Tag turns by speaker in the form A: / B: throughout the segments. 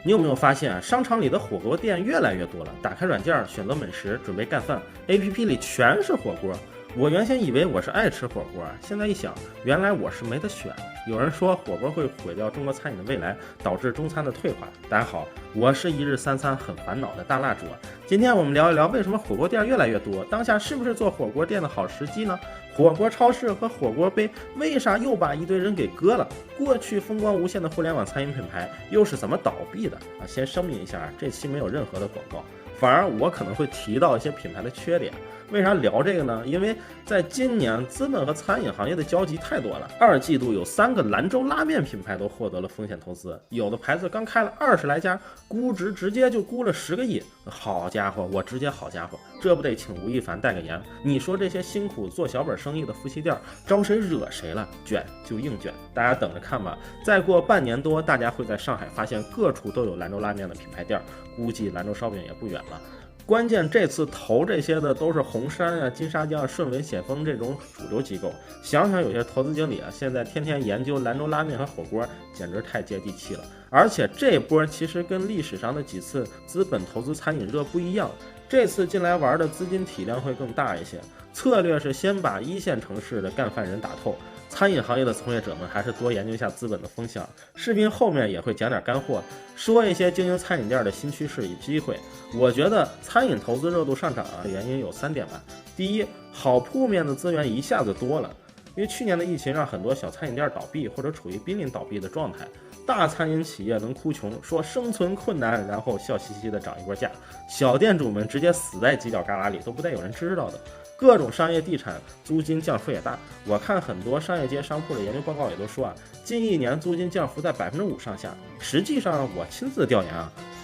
A: 你有没有发现啊，商场里的火锅店越来越多了？打开软件，选择美食，准备干饭，APP 里全是火锅。我原先以为我是爱吃火锅，现在一想，原来我是没得选。有人说火锅会毁掉中国餐饮的未来，导致中餐的退化。大家好，我是一日三餐很烦恼的大蜡烛。今天我们聊一聊为什么火锅店越来越多，当下是不是做火锅店的好时机呢？火锅超市和火锅杯为啥又把一堆人给割了？过去风光无限的互联网餐饮品牌又是怎么倒闭的？先声明一下，这期没有任何的广告，反而我可能会提到一些品牌的缺点。为啥聊这个呢？因为在今年资本和餐饮行业的交集太多了。二季度有3个兰州拉面品牌都获得了风险投资，有的牌子刚开了20来家，估值直接就估了10个亿。好家伙，我直接好家伙，这不得请吴亦凡代个言？你说这些辛苦做小本生意的夫妻店招谁惹谁了？卷就硬卷，大家等着看吧。再过半年多，大家会在上海发现各处都有兰州拉面的品牌店，估计兰州烧饼也不远了。关键这次投这些的都是红杉啊、金沙江、顺为、险峰这种主流机构。想想有些投资经理啊，现在天天研究兰州拉面和火锅，简直太接地气了。而且这波其实跟历史上的几次资本投资餐饮热不一样，这次进来玩的资金体量会更大一些，策略是先把1线城市的干饭人打透。餐饮行业的从业者们还是多研究一下资本的风向。视频后面也会讲点干货，说一些经营餐饮店的新趋势与机会。我觉得餐饮投资热度上涨原因有3点吧。第一，好铺面的资源一下子多了，因为去年的疫情让很多小餐饮店倒闭或者处于濒临倒闭的状态，大餐饮企业能哭穷，说生存困难，然后笑嘻嘻的涨一波价，小店主们直接死在犄角旮旯里，都不带有人知道的。各种商业地产租金降幅也大，我看很多商业街商铺的研究报告也都说近1年租金降幅在5%上下。实际上我亲自调研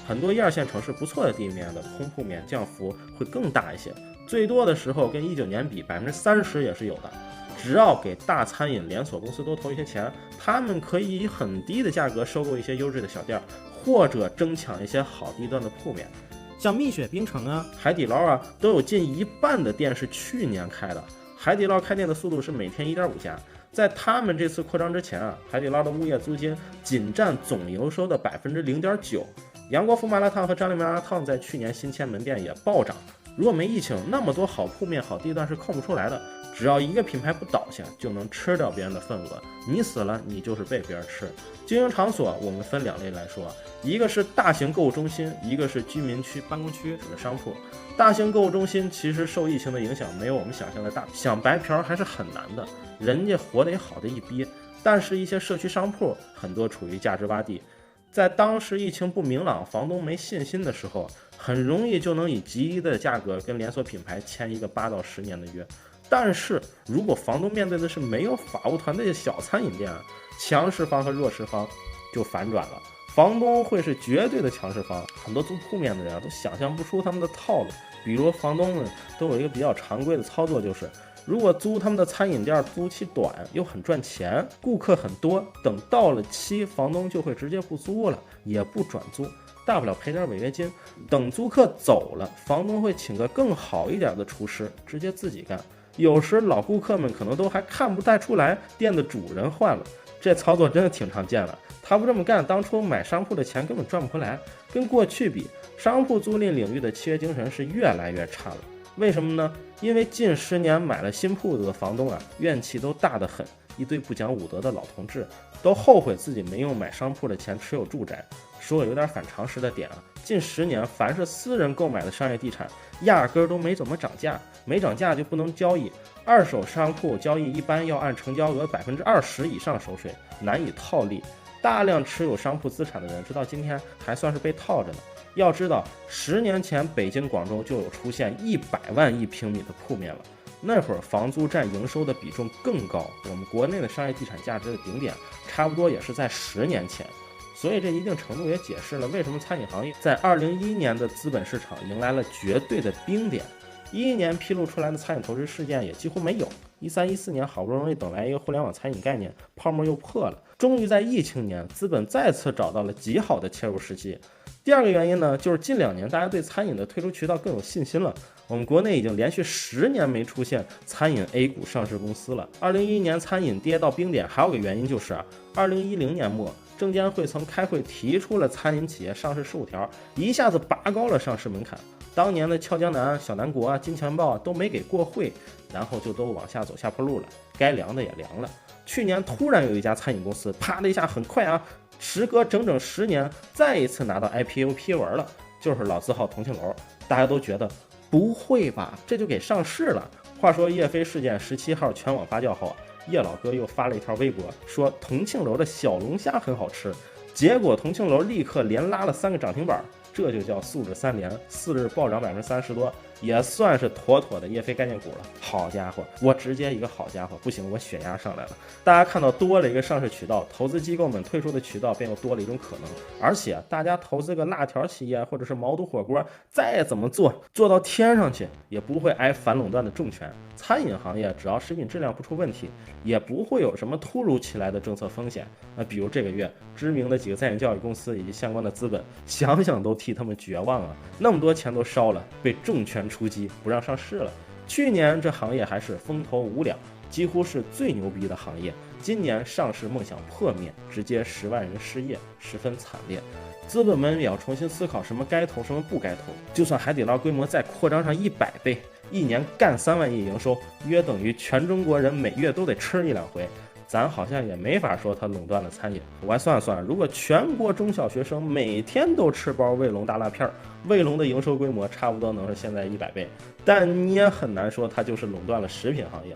A: 很多1、2线城市不错的地面的空铺面降幅会更大一些，最多的时候跟19年比30%也是有的。只要给大餐饮连锁公司多投一些钱，他们可以以很低的价格收购一些优质的小店，或者争抢一些好地段的铺面。像蜜雪冰城海底捞都有近1半的店是去年开的。海底捞开店的速度是每天1.5家，在他们这次扩张之前海底捞的物业租金仅占总营收的0.9%。杨国福麻辣烫和张力麻辣烫在去年新签门店也暴涨。如果没疫情，那么多好铺面好地段是空不出来的。只要一个品牌不倒下，就能吃掉别人的份额。你死了，你就是被别人吃。经营场所我们分2类来说，一个是大型购物中心，一个是居民区、办公区的商铺。大型购物中心其实受疫情的影响没有我们想象的大，想白嫖还是很难的，人家活得也好的一逼。但是一些社区商铺很多处于价值洼地，在当时疫情不明朗、房东没信心的时候，很容易就能以极低的价格跟连锁品牌签一个8到10年的约。但是如果房东面对的是没有法务团队的小餐饮店，强势方和弱势方就反转了。房东会是绝对的强势方，很多租铺面的人都想象不出他们的套路。比如房东们都有一个比较常规的操作，就是如果租他们的餐饮店租期短又很赚钱，顾客很多，等到了期房东就会直接不租了，也不转租，大不了赔点违约金。等租客走了，房东会请个更好一点的厨师直接自己干。有时老顾客们可能都还看不太出来店的主人换了，这操作真的挺常见的。他不这么干，当初买商铺的钱根本赚不回来。跟过去比，商铺租赁领域的契约精神是越来越差了。为什么呢？因为近10年买了新铺子的房东怨气都大得很，一堆不讲武德的老同志都后悔自己没用买商铺的钱持有住宅。说有点反常识的点近10年凡是私人购买的商业地产压根都没怎么涨价，没涨价就不能交易。二手商铺交易一般要按成交额20%以上收税，难以套利。大量持有商铺资产的人直到今天还算是被套着呢。要知道10年前北京、广州就有出现100万1平米的铺面了，那会儿房租占营收的比重更高，我们国内的商业地产价值的顶点差不多也是在10年前。所以这一定程度也解释了为什么餐饮行业在2011年的资本市场迎来了绝对的冰点。11年披露出来的餐饮投资事件也几乎没有。13、14年好不容易等来一个互联网餐饮概念，泡沫又破了，终于在疫情年，资本再次找到了极好的切入时机。第二个原因呢，就是近2年大家对餐饮的退出渠道更有信心了。我们国内已经连续10年没出现餐饮 A 股上市公司了。2011年餐饮跌到冰点，还有个原因就是2010年末证监会曾开会提出了餐饮企业上市15条，一下子拔高了上市门槛。当年的俏江南、小南国、金钱豹都没给过会，然后就都往下走下坡路了，该凉的也凉了。去年突然有一家餐饮公司，啪的一下很快啊，时隔整整10年，再一次拿到 IPO 批文了，就是老字号同庆楼。大家都觉得不会吧，这就给上市了。话说叶飞事件17号全网发酵后，叶老哥又发了一条微博，说同庆楼的小龙虾很好吃，结果同庆楼立刻连拉了3个涨停板，这就叫素质3连，4日暴涨30%多，也算是妥妥的叶飞概念股了。好家伙，我直接一个好家伙，不行，我血压上来了。大家看到多了一个上市渠道，投资机构们退出的渠道便又多了一种可能。而且大家投资个辣条企业或者是毛肚火锅，再怎么做到天上去，也不会挨反垄断的重拳。餐饮行业只要食品质量不出问题，也不会有什么突如其来的政策风险。比如这个月知名的几个在线教育公司以及相关的资本，想想都替他们绝望啊！那么多钱都烧了，被重拳出击，不让上市了。去年这行业还是风头无两，几乎是最牛逼的行业。今年上市梦想破灭，直接10万人失业，十分惨烈。资本们也要重新思考什么该投，什么不该投。就算海底捞规模再扩张上100倍，一年干3万亿营收，约等于全中国人每月都得吃1-2回，咱好像也没法说它垄断了餐饮。我还算了算，如果全国中小学生每天都吃包卫龙大辣片，卫龙的营收规模差不多能是现在100倍，但你也很难说它就是垄断了食品行业。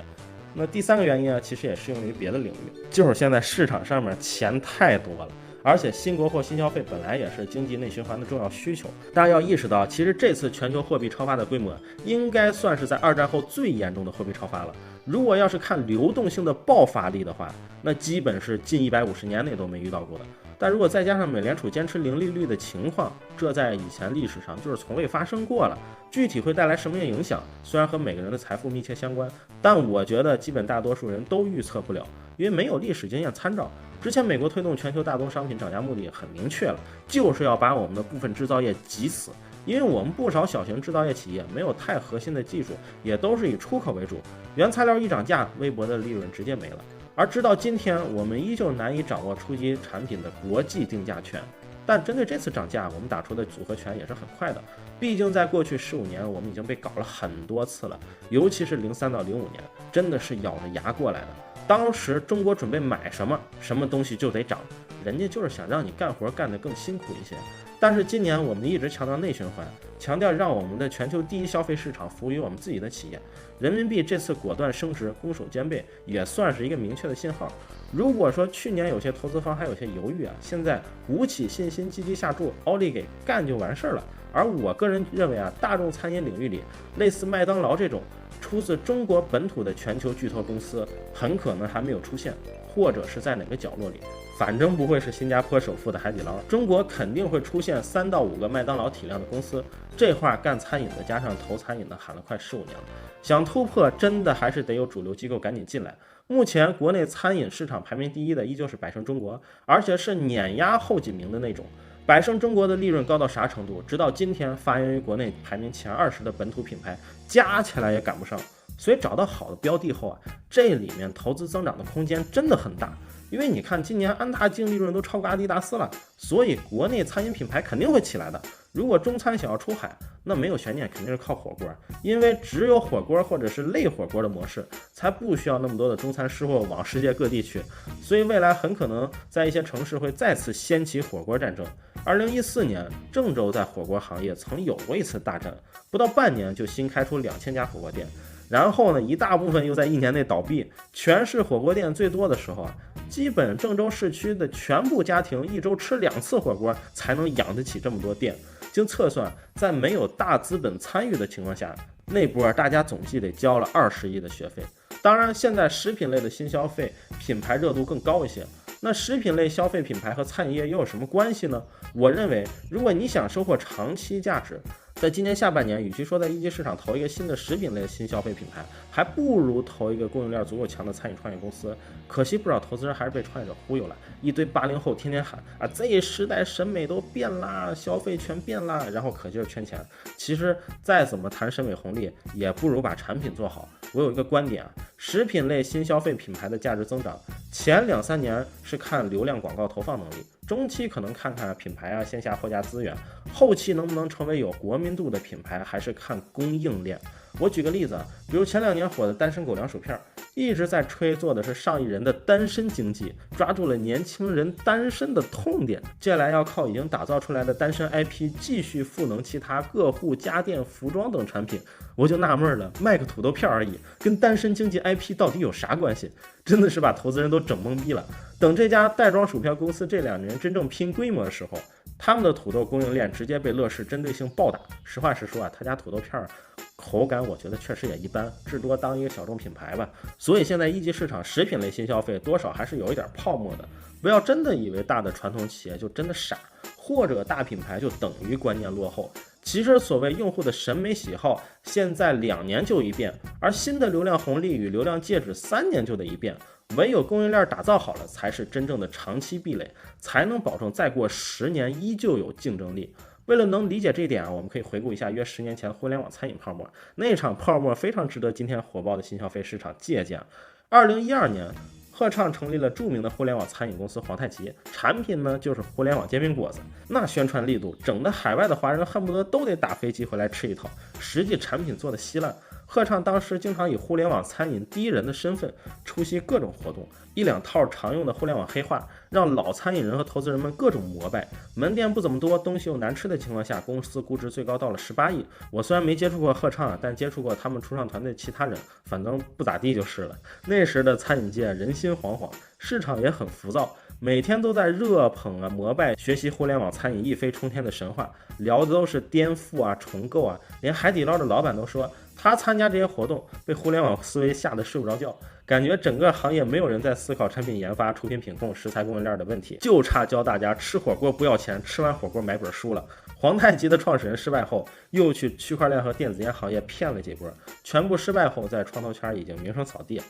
A: 那第3个原因啊，其实也适用于别的领域，就是现在市场上面钱太多了，而且新国货新消费本来也是经济内循环的重要需求。大家要意识到，其实这次全球货币超发的规模，应该算是在2战后最严重的货币超发了。如果要是看流动性的爆发力的话，那基本是近150年内都没遇到过的。但如果再加上美联储坚持零利率的情况，这在以前历史上就是从未发生过了。具体会带来什么样影响，虽然和每个人的财富密切相关，但我觉得基本大多数人都预测不了，因为没有历史经验参照。之前美国推动全球大宗商品涨价目的很明确了，就是要把我们的部分制造业挤死。因为我们不少小型制造业企业没有太核心的技术，也都是以出口为主，原材料一涨价，微薄的利润直接没了。而直到今天，我们依旧难以掌握初级产品的国际定价权。但针对这次涨价，我们打出的组合拳也是很快的。毕竟在过去15年，我们已经被搞了很多次了，尤其是03到05年，真的是咬着牙过来的。当时中国准备买什么，什么东西就得涨，人家就是想让你干活干得更辛苦一些。但是今年我们一直强调内循环，强调让我们的全球第一消费市场服务于我们自己的企业。人民币这次果断升值，攻守兼备，也算是一个明确的信号。如果说去年有些投资方还有些犹豫啊，现在鼓起信心，积极下注，奥利给干就完事儿了。而我个人认为啊，大众餐饮领域里，类似麦当劳这种出自中国本土的全球巨头公司，很可能还没有出现，或者是在哪个角落里。反正不会是新加坡首富的海底捞，中国肯定会出现3到5个麦当劳体量的公司。这话干餐饮的加上投餐饮的喊了快15年了，想突破真的还是得有主流机构赶紧进来。目前国内餐饮市场排名第1的依旧是百胜中国，而且是碾压后几名的那种。百胜中国的利润高到啥程度？直到今天发源于国内排名前20的本土品牌加起来也赶不上。所以找到好的标的后啊，这里面投资增长的空间真的很大。因为你看今年安踏净利润都超过阿迪达斯了，所以国内餐饮品牌肯定会起来的。如果中餐想要出海，那没有悬念，肯定是靠火锅，因为只有火锅或者是类火锅的模式，才不需要那么多的中餐吃货往世界各地去。所以未来很可能在一些城市会再次掀起火锅战争。2014年，郑州在火锅行业曾有过一次大战，不到半年就新开出2000家火锅店。然后呢，一大部分又在1年内倒闭。全市火锅店最多的时候啊，基本郑州市区的全部家庭一周吃2次火锅才能养得起这么多店。经测算，在没有大资本参与的情况下，那波大家总计得交了20亿的学费。当然，现在食品类的新消费品牌热度更高一些。那食品类消费品牌和餐饮业又有什么关系呢？我认为，如果你想收获长期价值，在今年下半年，与其说在一级市场投一个新的食品类新消费品牌，还不如投一个供应链足够强的餐饮创业公司。可惜不少投资人还是被创业者忽悠了，一堆80后天天喊啊，这时代审美都变啦，消费全变啦，然后可劲儿圈钱。其实再怎么谈审美红利，也不如把产品做好。我有一个观点啊，食品类新消费品牌的价值增长，前2-3年是看流量广告投放能力，中期可能看看品牌啊、线下货架资源，后期能不能成为有国民度的品牌，还是看供应链。我举个例子啊，比如前2年火的单身狗粮薯片，一直在吹做的是上亿人的单身经济，抓住了年轻人单身的痛点。接下来要靠已经打造出来的单身 IP 继续赋能其他各户家电、服装等产品。我就纳闷了，卖个土豆片而已，跟单身经济 IP 到底有啥关系？真的是把投资人都整懵逼了。等这家袋装薯片公司这2年真正拼规模的时候，他们的土豆供应链直接被乐视针对性暴打。实话实说啊，他家土豆片口感我觉得确实也一般，至多当一个小众品牌吧。所以现在一级市场食品类新消费多少还是有一点泡沫的，不要真的以为大的传统企业就真的傻，或者大品牌就等于观念落后。其实所谓用户的审美喜好，现在2年就一变，而新的流量红利与流量介质3年就得一变。唯有供应链打造好了，才是真正的长期壁垒，才能保证再过10年依旧有竞争力。为了能理解这一点啊，我们可以回顾一下约10年前的互联网餐饮泡沫，那场泡沫非常值得今天火爆的新消费市场借鉴。2012年，贺畅成立了著名的互联网餐饮公司皇太极，产品呢就是互联网煎饼果子，那宣传力度整的海外的华人恨不得都得打飞机回来吃一套，实际产品做的稀烂。贺畅当时经常以互联网餐饮第一人的身份出席各种活动，1-2套常用的互联网黑话，让老餐饮人和投资人们各种膜拜。门店不怎么多，东西又难吃的情况下，公司估值最高到了18亿。我虽然没接触过贺畅，但接触过他们初创团队其他人，反正不咋地就是了。那时的餐饮界人心惶惶，市场也很浮躁，每天都在热捧啊、膜拜、学习互联网餐饮一飞冲天的神话，聊的都是颠覆啊、重构啊，连海底捞的老板都说他参加这些活动被互联网思维吓得睡不着觉，感觉整个行业没有人在思考产品研发、出品品控、食材供应链的问题，就差教大家吃火锅不要钱，吃完火锅买本书了。皇太极的创始人失败后，又去区块链和电子烟行业骗了几波，全部失败后在创投圈已经名声扫地。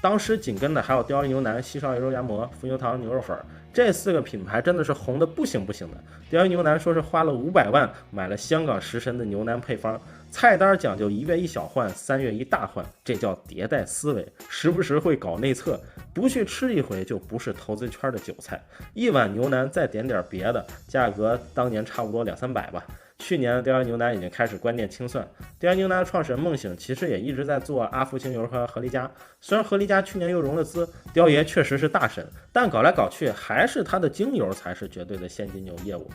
A: 当时紧跟的还有鲷鱼牛腩、西少爷肉夹馍、福牛堂牛肉粉，这4个品牌真的是红的不行不行的。鲷鱼牛腩说是花了500万买了香港食神的牛腩配方，菜单讲究1月1小换，3月1大换，这叫迭代思维，时不时会搞内测，不去吃一回就不是投资圈的韭菜。一碗牛腩再点点别的，价格当年差不多200-300吧。去年鲷鱼牛腩已经开始关店清算，鲷鱼牛腩的创始人梦醒其实也一直在做阿福清油和合力家，虽然合力家去年又融了资，雕爷确实是大神，但搞来搞去还是他的精油才是绝对的现金牛业务。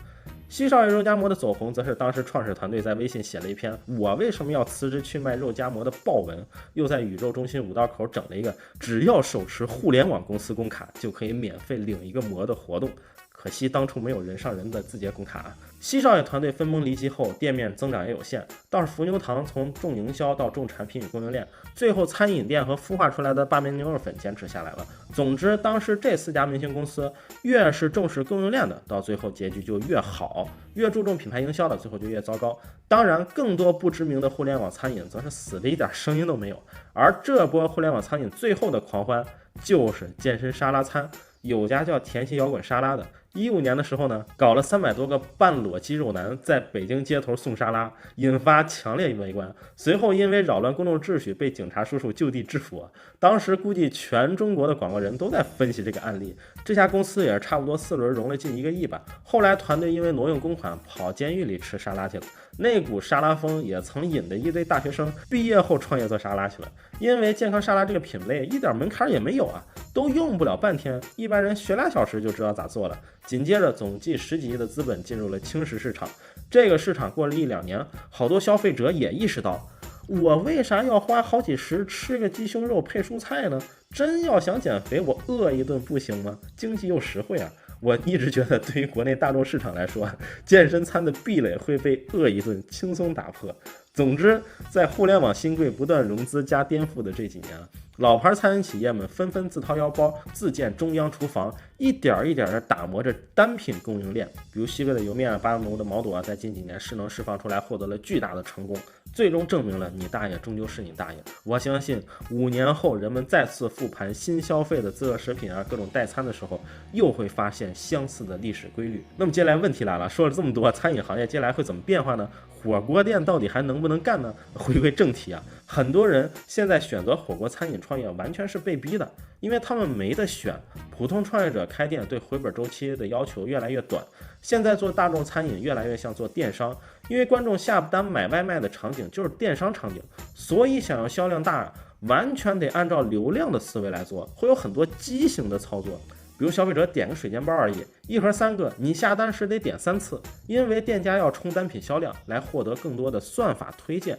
A: 西少爷肉夹馍的走红，则是当时创始团队在微信写了一篇我为什么要辞职去卖肉夹馍的爆文，又在宇宙中心5道口整了一个只要手持互联网公司工卡就可以免费领一个馍的活动，可惜当初没有人上人的字节工卡。西少爷团队分崩离析后，店面增长也有限，倒是福牛堂从重营销到重产品与供应链，最后餐饮店和孵化出来的八面牛肉粉坚持下来了。总之，当时这4家明星公司越是重视供应链的，到最后结局就越好；越注重品牌营销的，最后就越糟糕。当然，更多不知名的互联网餐饮则是死的一点声音都没有。而这波互联网餐饮最后的狂欢，就是健身沙拉餐。有家叫甜心摇滚沙拉的，15年的时候呢，搞了300多个半裸肌肉男在北京街头送沙拉，引发强烈围观。随后因为扰乱公众秩序被警察叔叔就地制服。当时估计全中国的广告人都在分析这个案例。这家公司也是差不多4轮融了近1个亿吧。后来团队因为挪用公款跑监狱里吃沙拉去了，那股沙拉风也曾引得一堆大学生毕业后创业做沙拉去了。因为健康沙拉这个品类一点门槛也没有啊，都用不了半天，一般人学2小时就知道咋做了。紧接着总计10几亿的资本进入了轻食市场，这个市场过了1-2年，好多消费者也意识到，我为啥要花好几十吃个鸡胸肉配蔬菜呢？真要想减肥，我饿一顿不行吗？经济又实惠啊！我一直觉得对于国内大众市场来说，健身餐的壁垒会被饿一顿轻松打破。总之，在互联网新贵不断融资加颠覆的这几年，老牌餐饮企业们纷纷自掏腰包，自建中央厨房，一点一点的打磨着单品供应链。比如西贝的油面啊、巴奴的毛肚啊，在近几年势能释放出来，获得了巨大的成功，最终证明了你大爷终究是你大爷。我相信5年后，人们再次复盘新消费的自热食品啊、各种代餐的时候，又会发现相似的历史规律。那么接下来问题来了，说了这么多，餐饮行业接下来会怎么变化呢？火锅店到底还能不能干呢？回归正题啊，很多人现在选择火锅餐饮创业完全是被逼的，因为他们没得选。普通创业者开店对回本周期的要求越来越短，现在做大众餐饮越来越像做电商，因为观众下单买外卖的场景就是电商场景，所以想要销量大，完全得按照流量的思维来做，会有很多畸形的操作。比如消费者点个水煎包而已，一盒3个，你下单时得点3次，因为店家要冲单品销量来获得更多的算法推荐。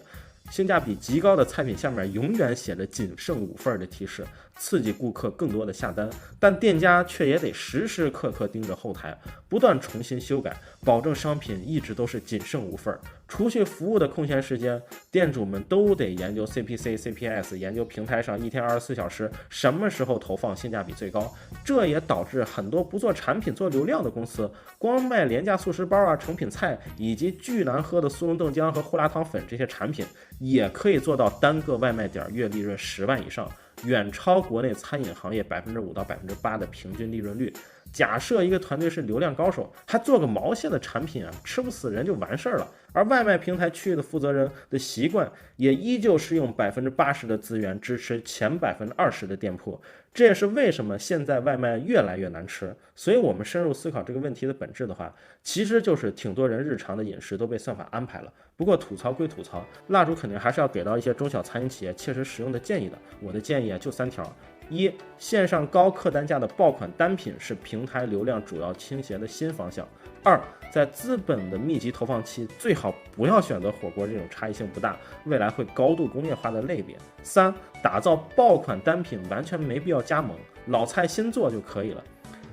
A: 性价比极高的菜品下面永远写着仅剩5份的提示，刺激顾客更多的下单，但店家却也得时时刻刻盯着后台，不断重新修改，保证商品一直都是仅剩5份。除去服务的空闲时间，店主们都得研究 CPC、CPS， 研究平台上一天24小时什么时候投放性价比最高。这也导致很多不做产品做流量的公司，光卖廉价速食包啊、成品菜以及巨难喝的速溶豆浆和胡辣汤粉这些产品，也可以做到单个外卖点月利润10万以上，远超国内餐饮行业5%到8%的平均利润率。假设一个团队是流量高手，还做个毛线的产品啊，吃不死人就完事儿了。而外卖平台区域的负责人的习惯也依旧是用80%的资源支持前20%的店铺，这也是为什么现在外卖越来越难吃。所以我们深入思考这个问题的本质的话，其实就是挺多人日常的饮食都被算法安排了。不过吐槽归吐槽，蜡烛肯定还是要给到一些中小餐饮企业切实实用的建议的。我的建议就3条。1. 线上高客单价的爆款单品是平台流量主要倾斜的新方向。2. 在资本的密集投放期，最好不要选择火锅这种差异性不大、未来会高度工业化的类别。3. 打造爆款单品完全没必要加盟，老菜新做就可以了。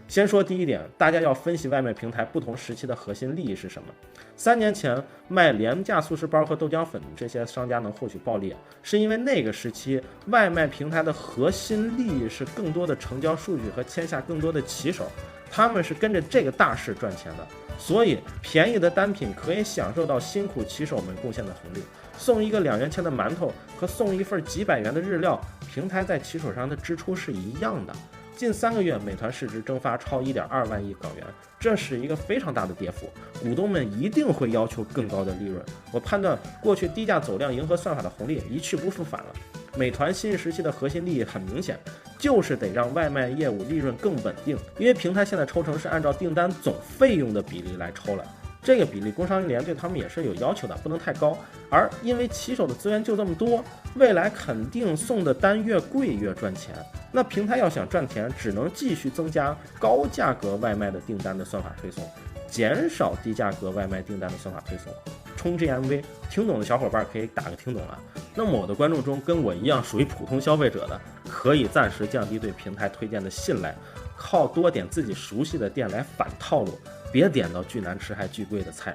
A: 先说第一点，大家要分析外卖平台不同时期的核心利益是什么。3年前卖廉价速食包和豆浆粉这些商家能获取暴利，是因为那个时期外卖平台的核心利益是更多的成交数据和签下更多的骑手，他们是跟着这个大势赚钱的，所以便宜的单品可以享受到辛苦骑手们贡献的红利。送一个2元钱的馒头和送一份几百元的日料，平台在骑手上的支出是一样的。近3个月，美团市值蒸发超1.2万亿港元，这是一个非常大的跌幅，股东们一定会要求更高的利润。我判断过去低价走量迎合算法的红利一去不复返了。美团新时期的核心利益很明显，就是得让外卖业务利润更稳定，因为平台现在抽成是按照订单总费用的比例来抽了。这个比例工商银联对他们也是有要求的，不能太高。而因为骑手的资源就这么多，未来肯定送的单越贵越赚钱。那平台要想赚钱，只能继续增加高价格外卖的订单的算法推送，减少低价格外卖订单的算法推送，冲 GMV。听懂的小伙伴可以打个听懂了。那么我的观众中跟我一样属于普通消费者的，可以暂时降低对平台推荐的信赖，靠多点自己熟悉的店来反套路，别点到巨难吃还巨贵的菜。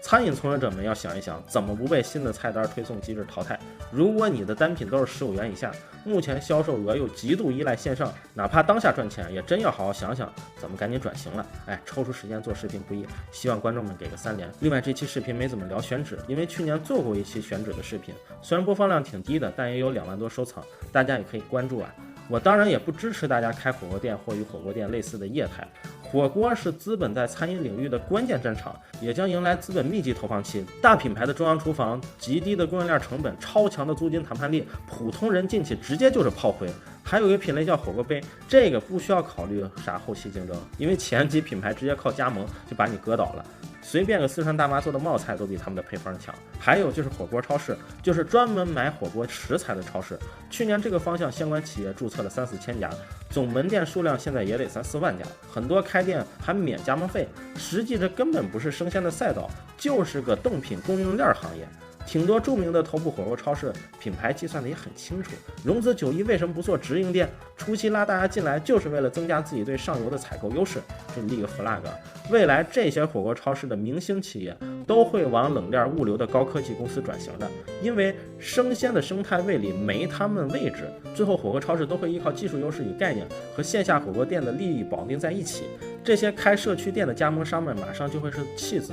A: 餐饮从业者们要想一想，怎么不被新的菜单推送机制淘汰。如果你的单品都是15元以下，目前销售额又极度依赖线上，哪怕当下赚钱，也真要好好想想怎么赶紧转型了。抽出时间做视频不易，希望观众们给个3连。另外这期视频没怎么聊选址，因为去年做过一期选址的视频，虽然播放量挺低的，但也有2万多收藏，大家也可以关注啊。我当然也不支持大家开火锅店或与火锅店类似的业态。火锅是资本在餐饮领域的关键战场，也将迎来资本密集投放期。大品牌的中央厨房、极低的供应链成本、超强的租金谈判力，普通人进去直接就是炮灰。还有一个品类叫火锅杯，这个不需要考虑啥后期竞争，因为前几品牌直接靠加盟就把你割倒了。随便个四川大妈做的冒菜都比他们的配方强。还有就是火锅超市，就是专门买火锅食材的超市。去年这个方向相关企业注册了3-4千家，总门店数量现在也得3-4万家，很多开店还免加盟费。实际这根本不是生鲜的赛道，就是个冻品供应链行业。挺多著名的头部火锅超市品牌计算的也很清楚，融资9亿为什么不做直营店？初期拉大家进来就是为了增加自己对上游的采购优势，这立个 flag。未来这些火锅超市的明星企业都会往冷链物流的高科技公司转型的，因为生鲜的生态位里没他们位置。最后火锅超市都会依靠技术优势与概念和线下火锅店的利益绑定在一起，这些开社区店的加盟商们马上就会是弃子。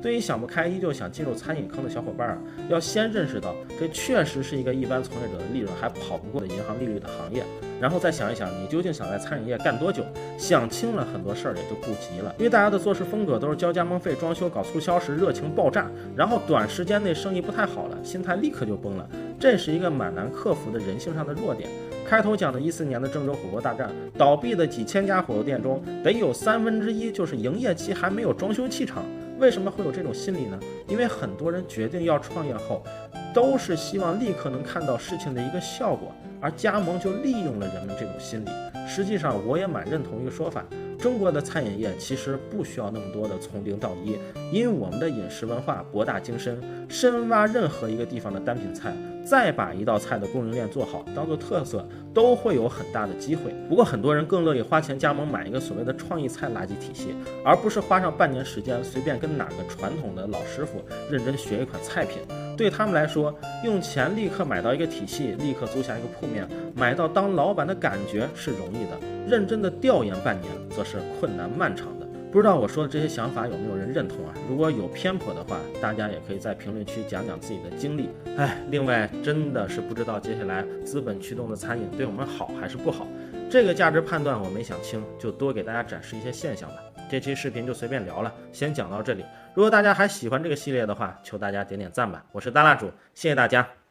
A: 对于想不开依旧想进入餐饮坑的小伙伴要先认识到这确实是一个一般从业者的利润还跑不过的银行利率的行业，然后再想一想你究竟想在餐饮业干多久，想清了很多事儿也就不急了。因为大家的做事风格都是交加盟费、装修、搞促销时热情爆炸，然后短时间内生意不太好了，心态立刻就崩了，这是一个蛮难克服的人性上的弱点。开头讲的14年的郑州火锅大战，倒闭的几千家火锅店中，得有1/3就是营业期还没有装修气场。为什么会有这种心理呢？因为很多人决定要创业后，都是希望立刻能看到事情的一个效果，而加盟就利用了人们这种心理。实际上，我也蛮认同一个说法，中国的餐饮业其实不需要那么多的从零到一，因为我们的饮食文化博大精深，深挖任何一个地方的单品菜，再把一道菜的供应链做好，当做特色，都会有很大的机会。不过很多人更乐意花钱加盟买一个所谓的创意菜垃圾体系，而不是花上半年时间随便跟哪个传统的老师傅认真学一款菜品。对他们来说，用钱立刻买到一个体系，立刻租下一个铺面，买到当老板的感觉是容易的，认真的调研半年则是困难漫长的。不知道我说的这些想法有没有人认同啊？如果有偏颇的话，大家也可以在评论区讲讲自己的经历。另外真的是不知道接下来资本驱动的餐饮对我们好还是不好，这个价值判断我没想清，就多给大家展示一些现象吧。这期视频就随便聊了，先讲到这里。如果大家还喜欢这个系列的话，求大家点点赞吧。我是大蜡主，谢谢大家。